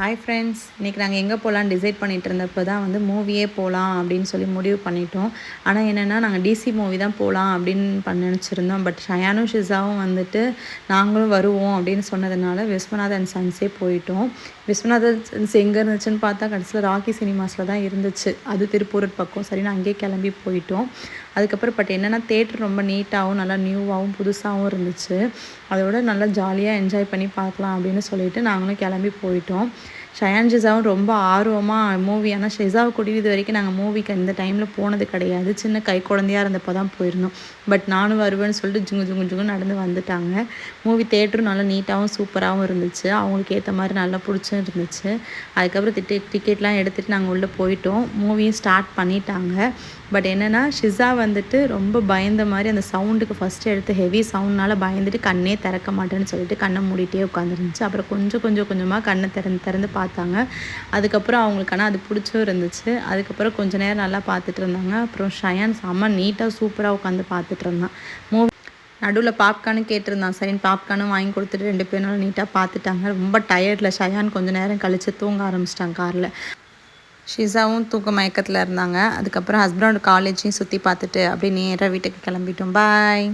Hi friends, இன்றைக்கி நாங்கள் எங்கே போகலான்னு டிசைட் பண்ணிகிட்டு இருந்தப்போ தான் வந்து மூவியே போகலாம் அப்படின்னு சொல்லி முடிவு பண்ணிட்டோம். ஆனால் என்னென்னா நாங்கள் டிசி மூவி தான் போகலாம் அப்படின்னு நினச்சிருந்தோம். பட் ஷயானும் ஷிஸாவும் வந்துட்டு நாங்களும் வருவோம் அப்படின்னு சொன்னதுனால விஸ்வநாதன் சன்ஸே போயிட்டோம். விஸ்வநாதன் சன்ஸ் எங்கே இருந்துச்சுன்னு பார்த்தா கடைசியில் ராக்கி சினிமாஸில் தான் இருந்துச்சு. அது திருப்பூர் பக்கம். சரின்னு அங்கேயே கிளம்பி போயிட்டோம். அதுக்கப்புறம் பட் என்னென்னா தேட்டர் ரொம்ப நீட்டாகவும் நல்லா நியூவாகவும் புதுசாகவும் இருந்துச்சு. அதோட நல்லா ஜாலியாக என்ஜாய் பண்ணி பார்க்கலாம் அப்படின்னு சொல்லிட்டு நாங்களும் கிளம்பி போயிட்டோம். ஷயான் ஷிஸாவும் ரொம்ப ஆர்வமாக மூவி, ஆனால் ஷிஸாவை கூட்டிகிட்டு இது வரைக்கும் நாங்கள் மூவிக்கு இந்த டைமில் போனது கிடையாது. சின்ன கை குழந்தையாக இருந்தப்போ தான் போயிருந்தோம். பட் நானும் வருவேன்னு சொல்லிட்டு ஜுங்கு நடந்து வந்துட்டாங்க. மூவி தேட்டரும் நல்லா நீட்டாகவும் சூப்பராகவும் இருந்துச்சு. அவங்களுக்கு ஏற்ற மாதிரி நல்லா பிடிச்சும் இருந்துச்சு. அதுக்கப்புறம் டிக்கெட்லாம் எடுத்துகிட்டு நாங்கள் உள்ளே போயிட்டோம். மூவியும் ஸ்டார்ட் பண்ணிட்டாங்க. பட் என்னென்னா ஷிஸா வந்துட்டு ரொம்ப பயந்த மாதிரி அந்த சவுண்டுக்கு ஃபஸ்ட்டு எடுத்து ஹெவி சவுண்ட்னால பயந்துட்டு கண்ணே திறக்க மாட்டேன்னு சொல்லிட்டு கண்ணை மூடிட்டே உட்காந்துருந்துச்சு. அப்புறம் கொஞ்சமாக கண்ணை திறந்து பார்த்தாங்க. அதுக்கப்புறம் அவங்களுக்கு ஆனால் அது பிடிச்சும் இருந்துச்சு. அதுக்கப்புறம் கொஞ்சம் நேரம் நல்லா பார்த்துட்டு இருந்தாங்க. அப்புறம் ஷயான் செம்ம நீட்டாக சூப்பராக உட்காந்து பார்த்துட்டு இருந்தான். மூவி நடுவில் பாப்கார்னு கேட்டிருந்தான். சரின்னு பாப்கார்னும் வாங்கி கொடுத்துட்டு 2 பேரும் நீட்டாக பார்த்துட்டாங்க. ரொம்ப டயர்டில் ஷயான் கொஞ்சம் நேரம் கழித்து தூங்க ஆரம்பிச்சிட்டாங்க காரில். ஷிஸாவும் தூக்க மயக்கத்தில் இருந்தாங்க. அதுக்கப்புறம் ஹஸ்பண்டோட காலேஜையும் சுற்றி பார்த்துட்டு அப்படியே நேராக வீட்டுக்கு கிளம்பிட்டோம். பாய்.